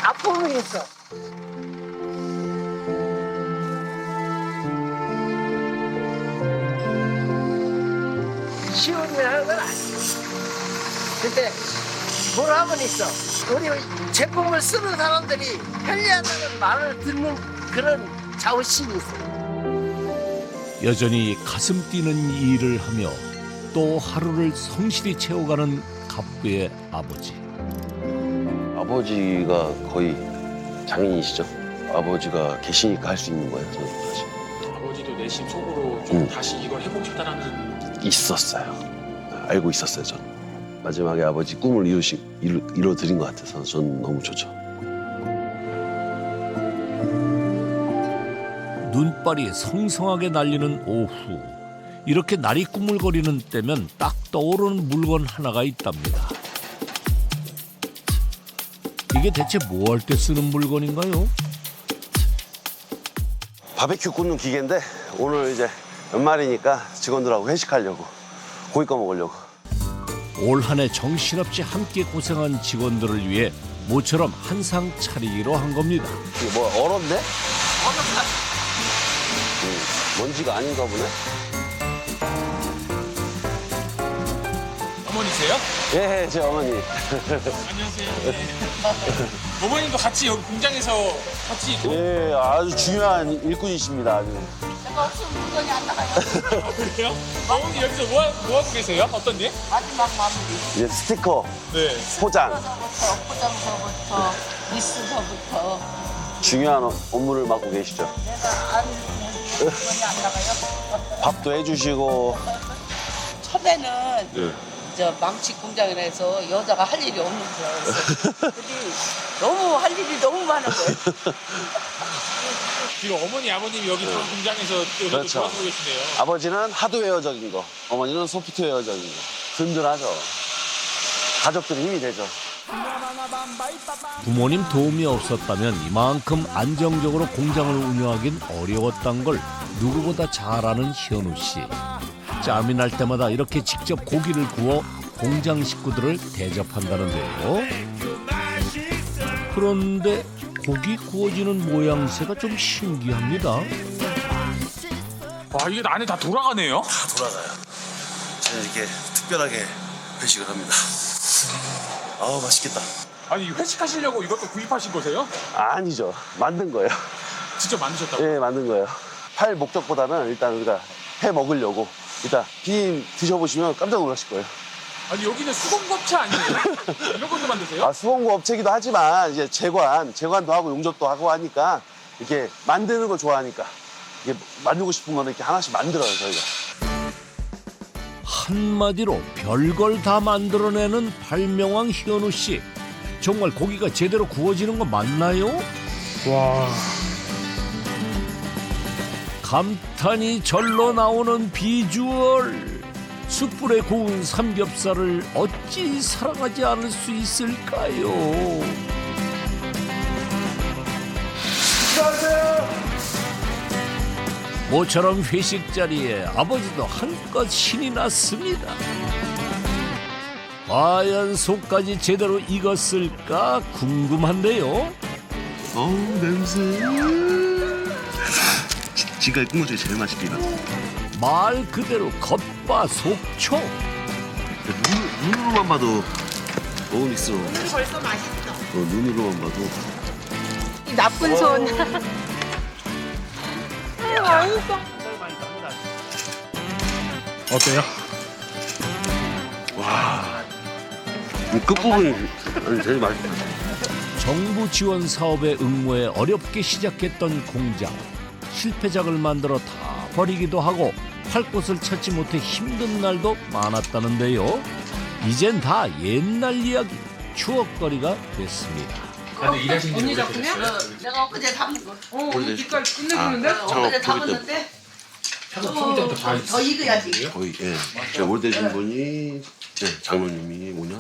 아픔이 있어. 쉬운 일 하는 건 아니에요. 근데 뭘 하면 있어. 우리 제품을 쓰는 사람들이 편리하다는 말을 듣는 그런 자부심이 있어. 여전히 가슴 뛰는 일을 하며 또 하루를 성실히 채워가는 갑부의 아버지. 아버지가 거의 장인이시죠. 아버지가 계시니까 할 수 있는 거예요. 저는 사실. 아버지도 내심 속으로 좀 다시 이걸 해보고 싶다라는 있었어요. 알고 있었어요. 저는 마지막에 아버지 꿈을 이뤄드린 것 같아서 저는 너무 좋죠. 눈발이 성성하게 날리는 오후. 이렇게 날이 꾸물거리는 때면 딱 떠오르는 물건 하나가 있답니다. 이게 대체 뭐 할 때 쓰는 물건인가요? 바베큐 굽는 기계인데 오늘 이제 연말이니까 직원들하고 회식하려고 고기 꺼 먹으려고. 올 한 해 정신없이 함께 고생한 직원들을 위해 모처럼 한 상 차리기로 한 겁니다. 이게 뭐 얼었네? 먼지가 아닌가 보네. 어머니세요? 예, 제 어머니. 안녕하세요. 어머님도 같이 여기 공장에서 같이 예, 아주 중요한 일꾼이십니다. 아주. 내가 없으면 물건이 안 나가요. 그래요? 어머니 여기서 뭐 하고 계세요? 어떤 일? 마지막 마무리. 이제 스티커, 네. 포장, 포장서부터 리스서부터 중요한 업무를 맡고 계시죠. 내가 안 물건이 안 나가요. 밥도 해주시고. 처음에는 예. 저 망치 공장이라 해서 여자가 할 일이 없는 줄 알았어. 근데 너무 할 일이 너무 많은 거예요. 지금 어머니 아버님이 여기 다 공장에서 또 그렇죠. 도와주고 계시네요. 아버지는 하드웨어적인 거, 어머니는 소프트웨어적인 거. 든든하죠. 가족들이 힘이 되죠. 부모님 도움이 없었다면 이만큼 안정적으로 공장을 운영하긴 어려웠단 걸 누구보다 잘 아는 현우 씨. 짬이 날 때마다 이렇게 직접 고기를 구워 공장 식구들을 대접한다는데요. 그런데 고기 구워지는 모양새가 좀 신기합니다. 와 이게 안에 다 돌아가네요. 다 돌아가요. 저는 이렇게 특별하게 회식을 합니다. 아우, 맛있겠다. 아니 회식하시려고 이것도 구입하신 거세요? 아니죠. 만든 거예요. 직접 만드셨다고? 예, 만든 거예요. 팔 목적보다는 일단 우리가 해 먹으려고. 일단 비빔 드셔보시면 깜짝 놀라실 거예요. 아니 여기는 수공업체 아니에요? 이런 것도 만드세요? 아, 수공구 업체기도 하지만 이제 재관도 하고 용접도 하고 하니까 이렇게 만드는 걸 좋아하니까 이게 만들고 싶은 거는 이렇게 하나씩 만들어요, 저희가. 한마디로 별걸 다 만들어내는 발명왕 현우 씨. 정말 고기가 제대로 구워지는 거 맞나요? 와. 감탄이 절로 나오는 비주얼. 숯불에 구운 삼겹살을 어찌 사랑하지 않을 수 있을까요? 모처럼 회식 자리에 아버지도 한껏 신이 났습니다. 과연 속까지 제대로 익었을까 궁금한데요. 어우, 냄새. 지금까지 꾼 것 중에 제일 맛있게 익었어. 말 그대로 겉바속촉. 눈으로만 봐도 먹음직스러워. 벌써 맛있어. 눈으로만 봐도. 이 나쁜 손. 어때요? 와, 이 끝부분이 제일 맛있다. 정부 지원 사업에 응모해 어렵게 시작했던 공장. 실패작을 만들어 다 버리기도 하고 팔 곳을 찾지 못해 힘든 날도 많았다는데요. 이젠 다 옛날 이야기, 추억거리가 됐습니다. 다들 일하시는 언니 지 작품이야? 오래되셨어요? 내가 엊그제 담은 거. 오래되셨죠? 빛깔 끝내주는데? 엊그제 담았는데 소비 때부터 다 더 익어야지. 거의, 예. 제가 올 되신 분이, 예, 장모님이 5년?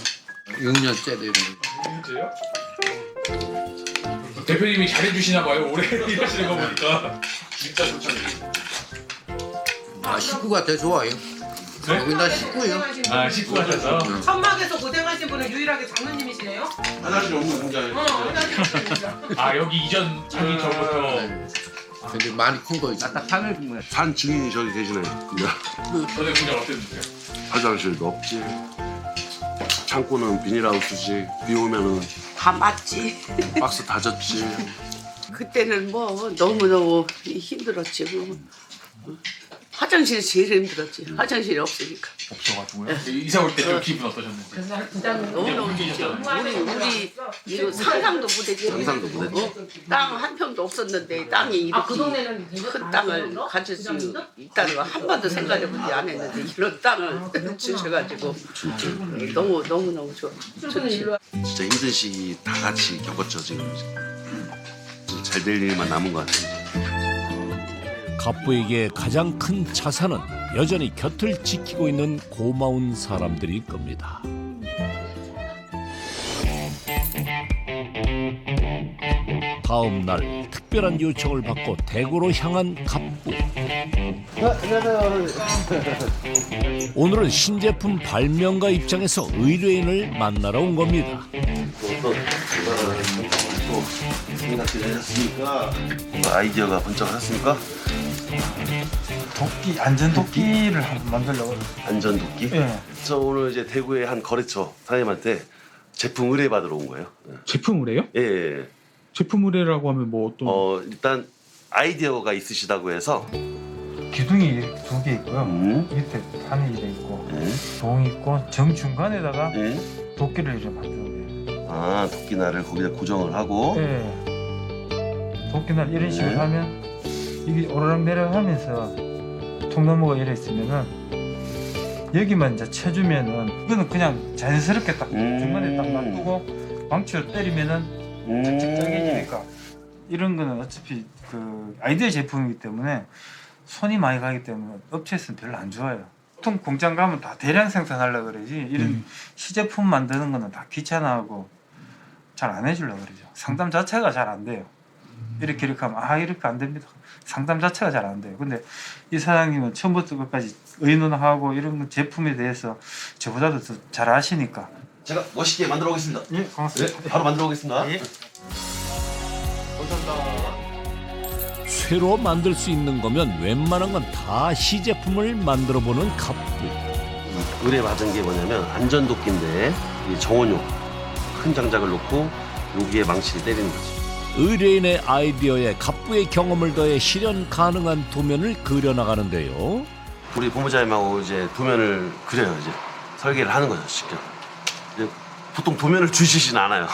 6년째 되는 진짜요? 대표님이 잘해주시나 봐요. 오래 일하시는 거 보니까 진짜 좋죠. 아 식구가 더 좋아요. 네? 여기 다 식구예요. 아 식구 하셔서. 천막에서 고생하신 분은 유일하게 장로님이시네요? 화장실 없는 공장에. 아 여기 이전 하기 전부터 근데 많이 큰 거 있어. 산 증인이 저기 계시네. 전에 공장 어땠는데요? 화장실도 없지. 창고는 비닐하우스지. 비 오면은 다 맞지. 박스 닫았지. 그때는 뭐 너무너무 힘들었지. 뭐. 화장실이 제일 힘들었지. 화장실이 없으니까. 없어가지고요. 이사 올 때 좀 기분 어떠셨는지. 너무너무 좋죠. 우리 이거 상상도 못했지. 상상도 못했지. 땅 한 평도 없었는데 땅이 이렇게 큰 땅을 가질 수 있다는 거 한 번도 생각해보지 않았는데 이런 땅을 주셔가지고 너무 좋지. 진짜 힘든 시기 다 같이 겪었죠 지금. 잘 될 일만 남은 것 같아요. 갑부에게 가장 큰 자산은 여전히 곁을 지키고 있는 고마운 사람들일 겁니다. 다음 날 특별한 요청을 받고 대구로 향한 갑부. 오늘은 신제품 발명가 입장에서 의뢰인을 만나러 온 겁니다. 아이디어가 번쩍했습니까? 도끼 안전 도끼를 한번 만들려고. 안전도끼? 예. 저 오늘 이제 대구의 한 거래처 사장님한테 제품 의뢰 받으러 온 거예요. 제품 의뢰요? 예, 예. 제품 의뢰라고 하면 뭐 어떤? 일단 아이디어가 있으시다고 해서 기둥이 2개 있고요. 음. 밑에 판이 돼 있고 예. 동이 있고 정 중간에다가 예. 도끼를 이제 만드는 거예요. 아, 도끼날을 거기다 고정을 하고 예. 도끼날 이런 식으로 네. 하면 이게 오르락 내려가면서 통나무가 이래 있으면은 여기만 이제 쳐주면은 이거는 그냥 자연스럽게 딱 중간에 딱 놔두고 망치로 때리면은 적정해지니까 이런 거는 어차피 그 아이디어 제품이기 때문에 손이 많이 가기 때문에 업체에서는 별로 안 좋아요. 보통 공장 가면 다 대량 생산하려고 그러지 이런 시제품 만드는 거는 다 귀찮아하고 잘 안 해주려고 그러죠. 상담 자체가 잘 안 돼요. 이렇게 하면 이렇게 안 됩니다. 상담 자체가 잘 안 돼요. 근데 이 사장님은 처음부터 끝까지 의논하고 이런 제품에 대해서 저보다도 더 잘 아시니까. 제가 멋있게 만들어 오겠습니다. 예, 고맙습니다. 네, 바로 만들어 오겠습니다. 예. 쇠로 만들 수 있는 거면 웬만한 건 다 시제품을 만들어 보는 갑부. 의뢰 받은 게 뭐냐면 안전도끼인데 이 정원용 큰 장작을 놓고 여기에 망치를 때리는 거죠. 의뢰인의 아이디어에 갑부의 경험을 더해 실현 가능한 도면을 그려나가는데요. 우리 본부장님하고 이제 도면을 그려요. 이제 설계를 하는 거죠, 직접. 이제 보통 도면을 주시진 않아요.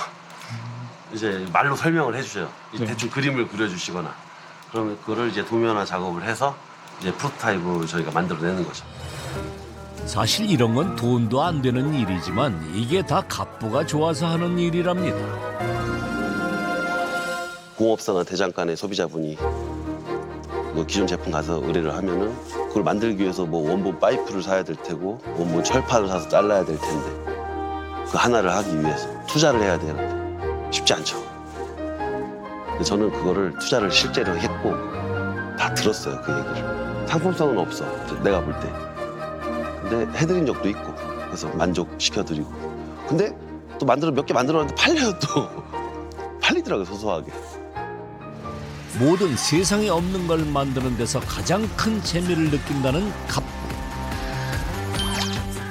이제 말로 설명을 해주셔요. 네. 대충 그림을 그려주시거나 그러면 그거를 이제 도면화 작업을 해서 이제 프로토타입을 저희가 만들어내는 거죠. 사실 이런 건 돈도 안 되는 일이지만 이게 다 갑부가 좋아서 하는 일이랍니다. 공업사나 대장간의 소비자분이 뭐 기존 제품 가서 의뢰를 하면은 그걸 만들기 위해서 뭐 원본 파이프를 사야 될 테고 원본 철판을 사서 잘라야 될 텐데 그 하나를 하기 위해서 투자를 해야 되는데 쉽지 않죠. 근데 저는 그거를 투자를 실제로 했고 다 들었어요, 그 얘기를. 상품성은 없어, 내가 볼 때. 근데 해드린 적도 있고 그래서 만족시켜드리고. 근데 또 몇 개 만들었는데 팔려요 또. 팔리더라고요, 소소하게. 모든 세상에 없는 걸 만드는 데서 가장 큰 재미를 느낀다는 갑부.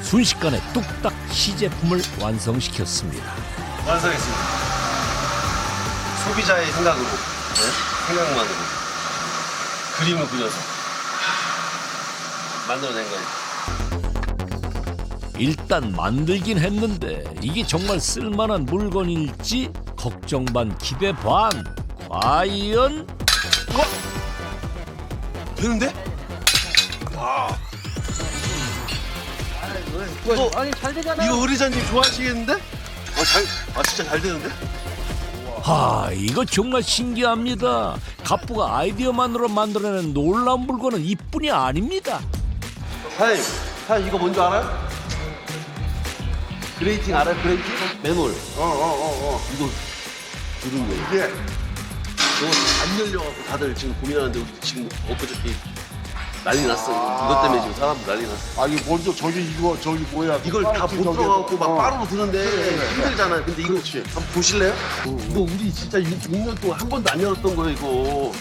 순식간에 뚝딱 시제품을 완성시켰습니다. 완성했습니다. 소비자의 생각으로, 네? 생각만으로 그림을 그려서 만들어낸 거예요. 일단 만들긴 했는데 이게 정말 쓸만한 물건일지 걱정 반 기대 반. 과연? 되는데? 와. 아니 잘 되잖아. 이거 의뢰자님 좋아하시겠는데? 진짜 잘 되는데? 이거 정말 신기합니다. 갑부가 아이디어만으로 만들어낸 놀라운 물건은 이뿐이 아닙니다. 사장님 이거 뭔지 알아요? 그레이팅 알아요? 그레이팅? 맨홀. 이거 들은 거예요. 이게 이거 안 열려갖고 다들 지금 고민하는데 우리 지금 엊그저께 난리 났어. 이것 때문에 지금 사람들 난리 났어. 아니 먼저 저기 뭐야? 이걸 다 못 들어가고 막 빠르로 드는데 힘들잖아요. 근데 이거 한번 보실래요? 이거 우리 진짜 6년 동안 한 번도 안 열었던 거예요, 이거.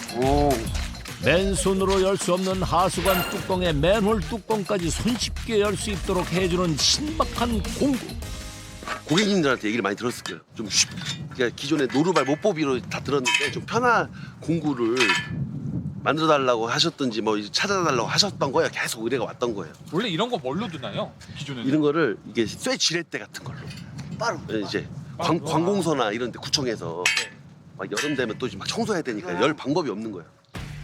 맨손으로 열 수 없는 하수관 뚜껑에 맨홀 뚜껑까지 손쉽게 열 수 있도록 해주는 신박한 공구. 고객님들한테 얘기를 많이 들었을 거예요. 좀 그러니까 기존에 노루발 못보비로 다 들었는데 좀 편한 공구를 만들어 달라고 하셨든지 뭐 찾아달라고 하셨던 거예요. 계속 의뢰가 왔던 거예요. 원래 이런 거 뭘로 두나요? 기존에는? 이런 거를 이게 쇠 지렛대 같은 걸로 바로 이제 관공서나 이런 데 구청에서 막 여름 되면 또 막 청소해야 되니까 열 방법이 없는 거예요.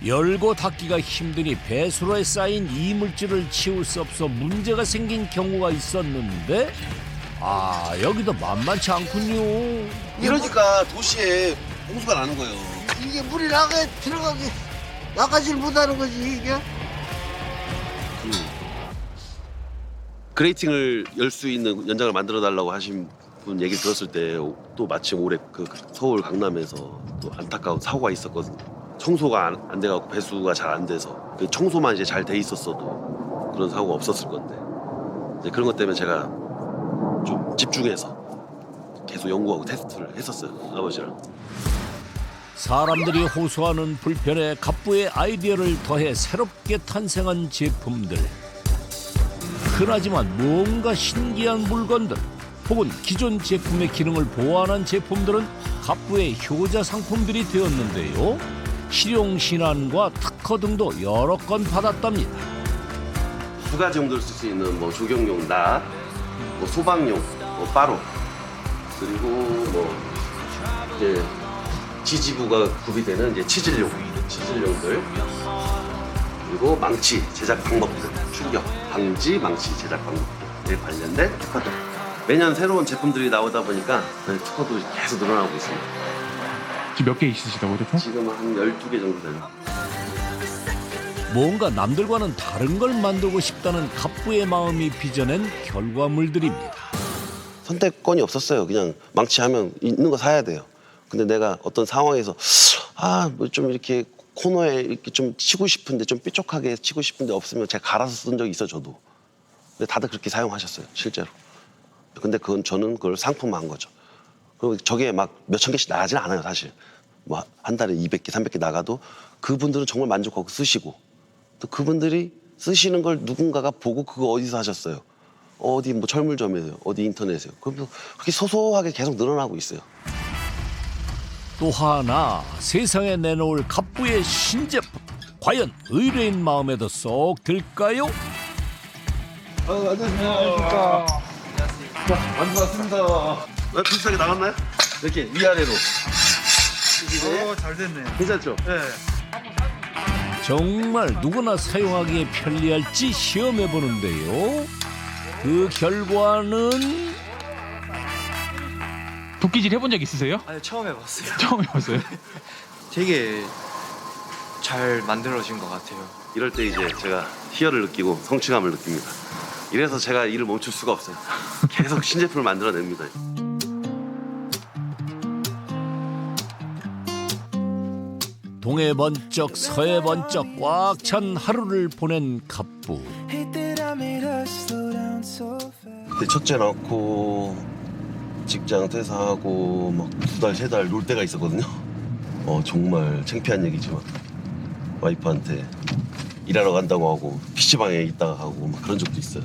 열고 닫기가 힘드니 배수로에 쌓인 이물질을 치울 수 없어 문제가 생긴 경우가 있었는데 여기도 만만치 않군요. 이러니까 도시에 홍수가 나는 거예요. 이게 물이 나가질 못하는 거지 이게. 그레이팅을 열 수 있는 연장을 만들어 달라고 하신 분 얘기 들었을 때 또 마침 올해 그 서울 강남에서 또 안타까운 사고가 있었거든요. 청소가 안 돼갖고 배수가 잘 안 돼서 그 청소만 이제 잘 돼 있었어도 그런 사고가 없었을 건데 이제 그런 것 때문에 제가 좀 집중해서 계속 연구하고 테스트를 했었어요. 아버지랑. 사람들이 호소하는 불편에 갑부의 아이디어를 더해 새롭게 탄생한 제품들. 흔하지만 뭔가 신기한 물건들 혹은 기존 제품의 기능을 보완한 제품들은 갑부의 효자 상품들이 되었는데요. 실용신안과 특허 등도 여러 건 받았답니다. 두 가지 용도로 쓸 수 있는 뭐 조경용 낫, 뭐 소방용, 뭐 빠로 그리고 이제 지지부가 구비되는 이제 치질용들 그리고 망치 제작 방법들 충격 방지 망치 제작 방법들에 관련된 특허들 매년 새로운 제품들이 나오다 보니까 특허도 계속 늘어나고 있습니다. 지금 몇 개 있으시다고 그랬죠? 지금 한 12개 정도 돼요. 뭔가 남들과는 다른 걸 만들고 싶다는 갑부의 마음이 빚어낸 결과물들입니다. 선택권이 없었어요. 그냥 망치하면 있는 거 사야 돼요. 근데 내가 어떤 상황에서 뭐 좀 이렇게 코너에 이렇게 좀 치고 싶은데 좀 뾰족하게 치고 싶은데 없으면 제가 갈아서 쓴 적이 있어 저도. 근데 다들 그렇게 사용하셨어요 실제로. 근데 저는 그걸 상품화한 거죠. 그리고 저게 막 몇천 개씩 나가진 않아요 사실. 뭐 한 달에 200개, 300개 나가도 그분들은 정말 만족하고 쓰시고 또 그분들이 쓰시는 걸 누군가가 보고 그거 어디서 하셨어요? 어디 뭐 철물점이에요, 어디 인터넷이에요. 그러면서 그렇게 소소하게 계속 늘어나고 있어요. 또 하나 세상에 내놓을 갑부의 신제품 과연 의뢰인 마음에도 쏙 들까요? 안녕하십니까. 반갑습니다. 비슷하게 나갔나요? 이렇게 위아래로. 잘 됐네요. 괜찮죠? 네. 정말 누구나 사용하기에 편리할지 시험해 보는데요. 그 결과는 도끼질 해본 적 있으세요? 아니 처음 해봤어요. 처음 해봤어요? 되게 잘 만들어진 것 같아요. 이럴 때 이제 제가 희열을 느끼고 성취감을 느낍니다. 이래서 제가 일을 멈출 수가 없어요. 계속 신제품을 만들어냅니다. 동해 번쩍 서해 번쩍 꽉 찬 하루를 보낸 갑부. 그때 첫째 낳고 직장 퇴사하고 막 2달, 3달 놀 때가 있었거든요. 정말 창피한 얘기지만 와이프한테 일하러 간다고 하고 PC방에 있다가 하고 막 그런 적도 있어요.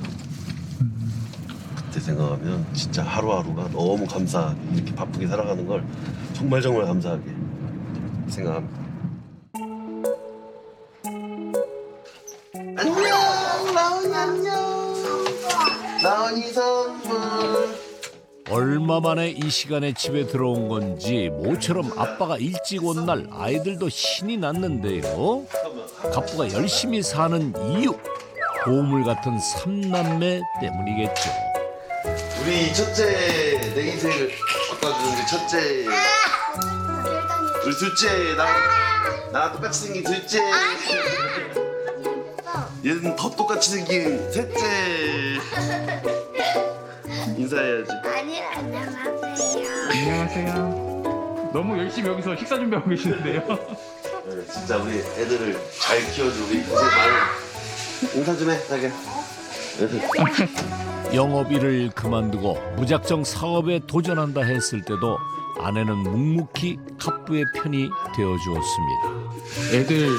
그때 생각하면 진짜 하루하루가 너무 감사하게 이렇게 바쁘게 살아가는 걸 정말 감사하게 생각합니다. 안녕 나은이 안녕 나은이 선물. 얼마 만에 이 시간에 집에 들어온 건지 모처럼 아빠가 일찍 온 날 아이들도 신이 났는데요. 갑부가 열심히 사는 이유 보물 같은 삼남매 때문이겠죠. 우리 첫째 내 인생을 바꿔주는 우리 첫째 우리 둘째 나랑 똑같이 생긴 둘째 얘는 더 똑같이 생긴 셋째 인사해야지. 안녕하세요. 너무 열심히 여기서 식사 준비하고 계시는데요. 네, 진짜 우리 애들을 잘 키워준 우리 고생 많아. 인사 좀 해 자기야. 영업일을 그만두고 무작정 사업에 도전한다 했을 때도 아내는 묵묵히 갑부의 편이 되어주었습니다. 애들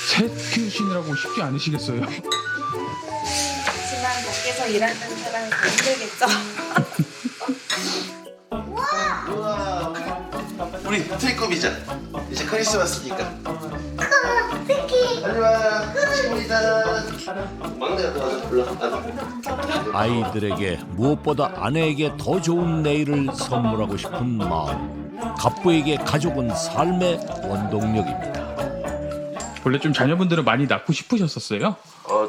셋 키우시느라고 쉽지 않으시겠어요? 하지만 밖에서 일하는 사람이 힘들겠죠. 우리 트리코비자 이제 크리스마스니까. 마지막 식물이다. 막내가 도와줘. 올라가. 아이들에게 무엇보다 아내에게 더 좋은 내일을 선물하고 싶은 마음. 갑부에게 가족은 삶의 원동력입니다. 원래 좀 자녀분들은 많이 낳고 싶으셨었어요?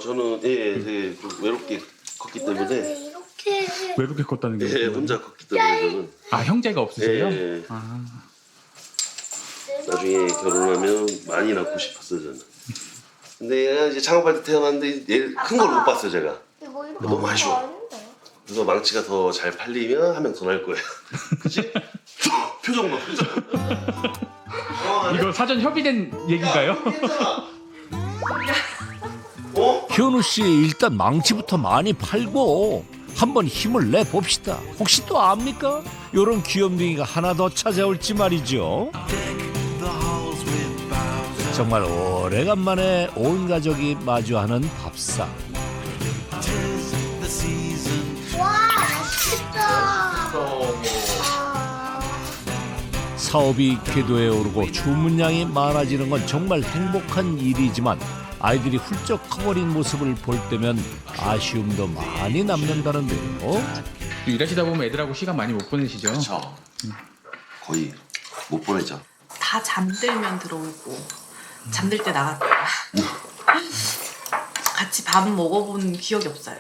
저는 되게 좀 외롭게 컸기 때문에 외롭게 컸다는 게 혼자 컸기 때문에 저는 형제가 없으세요? 예. 나중에 결혼하면 많이 낳고 싶었어요 저는. 근데 얘가 이제 창업할 때 태어났는데 큰 걸 못 봤어요 제가. 너무 아쉬워. 그래서 망치가 더 잘 팔리면 한 명 더 날 거예요. 그치? 표정 봐 표정. 이거 사전 협의된 얘기인가요? 현우 씨 일단 망치부터 많이 팔고 한번 힘을 내 봅시다. 혹시 또 압니까? 요런 귀염둥이가 하나 더 찾아올지 말이죠. 정말 오래간만에 온 가족이 마주하는 밥상. 와, 맛있다. 사업이 궤도에 오르고 주문량이 많아지는 건 정말 행복한 일이지만 아이들이 훌쩍 커버린 모습을 볼 때면 아쉬움도 많이 남는다는데요. 또 일하시다 보면 애들하고 시간 많이 못 보내시죠? 그렇죠. 거의 못 보내죠. 다 잠들면 들어오고 잠들 때 나갔다가 같이 밥 먹어본 기억이 없어요.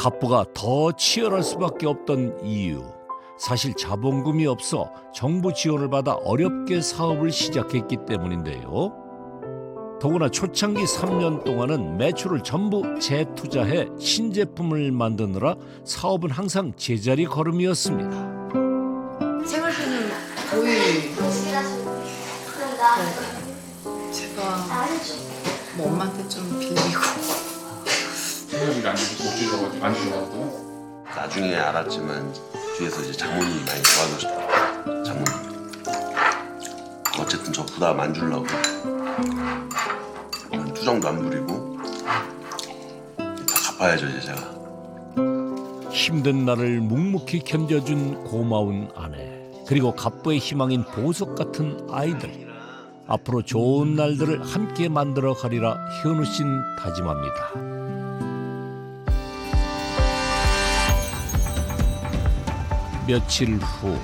갑부가 더 치열할 수밖에 없던 이유. 사실 자본금이 없어 정부 지원을 받아 어렵게 사업을 시작했기 때문인데요. 더구나 초창기 3년 동안은 매출을 전부 재투자해 신제품을 만드느라 사업은 항상 제자리 걸음이었습니다. 생활비는 거의 제가 뭐 엄마한테 좀 빌리고 생활비를 안 주셔가지고 나중에 알았지만 뒤에서 이제 장모님이 많이 도와주셨더라고요. 장모님. 어쨌든 저 부담 안 주려고 투정도 안 부리고 다 갚아야죠 이제 제가. 힘든 날을 묵묵히 견뎌준 고마운 아내, 그리고 갑부의 희망인 보석 같은 아이들. 앞으로 좋은 날들을 함께 만들어 가리라 현우 씨는 다짐합니다. 며칠 후,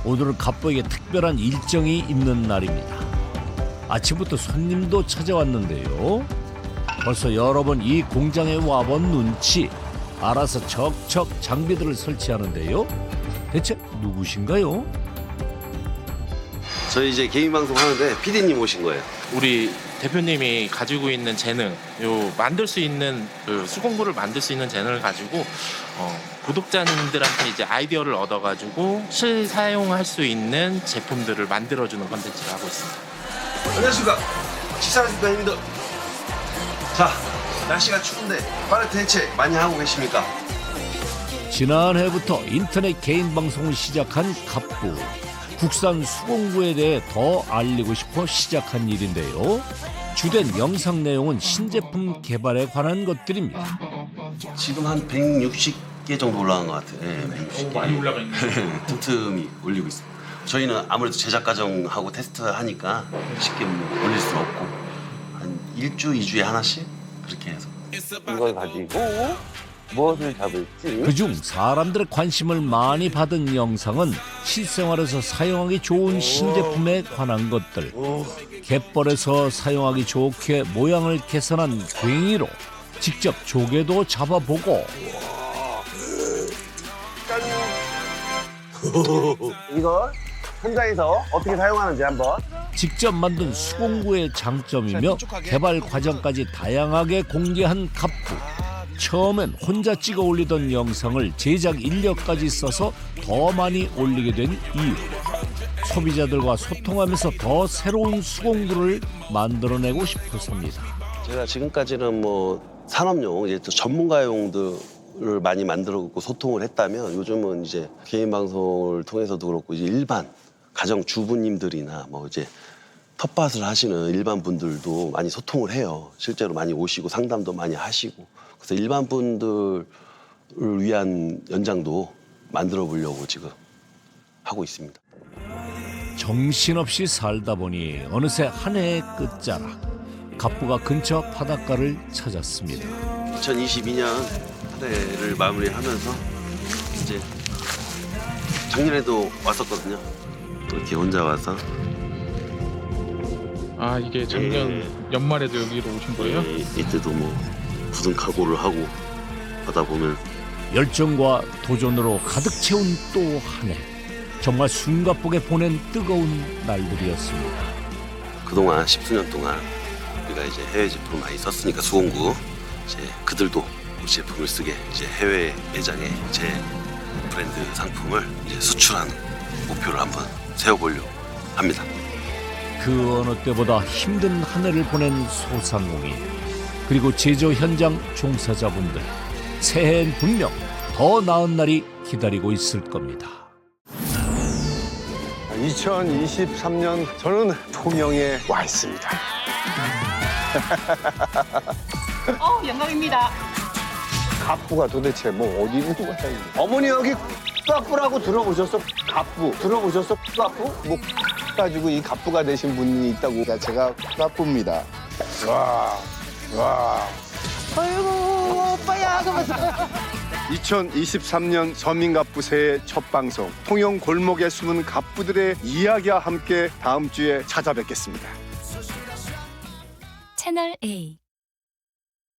오늘은 갑부에게 특별한 일정이 있는 날입니다. 아침부터 손님도 찾아왔는데요. 벌써 여러 번 이 공장에 와본 눈치. 알아서 척척 장비들을 설치하는데요. 대체 누구신가요? 저희 이제 개인 방송 하는데 PD님 오신 거예요. 우리 대표님이 가지고 있는 재능, 만들 수 있는 수공구를 만들 수 있는 재능을 가지고 구독자님들한테 이제 아이디어를 얻어가지고 실사용할 수 있는 제품들을 만들어주는 컨텐츠를 하고 있습니다. 안녕하십니까. 식사하십니까 형님들. 자, 날씨가 추운데 빠른 대책 많이 하고 계십니까? 지난해부터 인터넷 개인 방송을 시작한 갑부. 국산 수공구에 대해 더 알리고 싶어 시작한 일인데요. 주된 영상 내용은 신제품 개발에 관한 것들입니다. 지금 한 160개 정도 올라간 것 같아요. 네, 160개. 많이 올라가 있네요. 틈틈이 올리고 있습니다. 저희는 아무래도 제작 과정하고 테스트하니까 쉽게 올릴 수는 없고 한 1주, 2주에 하나씩 그렇게 해서 이걸 가지고 무엇을 잡을지. 그중 사람들의 관심을 많이 받은 영상은 실생활에서 사용하기 좋은 신제품에 관한 것들. 갯벌에서 사용하기 좋게 모양을 개선한 괭이로 직접 조개도 잡아보고 이걸 현장에서 어떻게 사용하는지 한번. 직접 만든 수공구의 장점이며 개발 과정까지 다양하게 공개한 갑부. 처음엔 혼자 찍어 올리던 영상을 제작 인력까지 써서 더 많이 올리게 된 이유. 소비자들과 소통하면서 더 새로운 수공구를 만들어내고 싶어서입니다. 제가 지금까지는 뭐 산업용, 이제 또 전문가용들을 많이 만들고 소통을 했다면 요즘은 이제 개인 방송을 통해서도 그렇고 이제 일반 가정 주부님들이나 뭐 이제 텃밭을 하시는 일반 분들도 많이 소통을 해요. 실제로 많이 오시고 상담도 많이 하시고. 그래서 일반 분들을 위한 연장도 만들어 보려고 지금 하고 있습니다. 정신없이 살다 보니 어느새 한 해의 끝자락. 갑부가 근처 바닷가를 찾았습니다. 2022년 한 해를 마무리하면서 이제 작년에도 왔었거든요. 이렇게 혼자 와서 아 이게 작년 연말에도 여기로 오신 거예요? 이때도 뭐 굳은 각오를 하고 하다 보면 열정과 도전으로 가득 채운 또 한 해. 정말 숨가쁘게 보낸 뜨거운 날들이었습니다. 그동안 10수년 동안 우리가 이제 해외 제품을 많이 썼으니까 수공구 이제 그들도 우리 제품을 쓰게 이제 해외 매장에 제 브랜드 상품을 이제 수출하는 목표를 한번 세워보려고 합니다. 그 어느 때보다 힘든 한 해를 보낸 소상공인 그리고 제조 현장 종사자분들 새해엔 분명 더 나은 날이 기다리고 있을 겁니다. 2023년 저는 통영에 와 있습니다. 영광입니다. 갑부가 도대체 뭐 어디 있는 거야? 이게. 어머니 여기 갑부라고 들어보셨어? 갑부 들어보셨어? 갑부? 뭐 가지고 이 갑부가 되신 분이 있다고. 제가 갑부입니다. 와. 아이고 오빠야. 2023년 서민갑부 새해 첫 방송 통영 골목에 숨은 갑부들의 이야기와 함께 다음 주에 찾아뵙겠습니다. 채널 A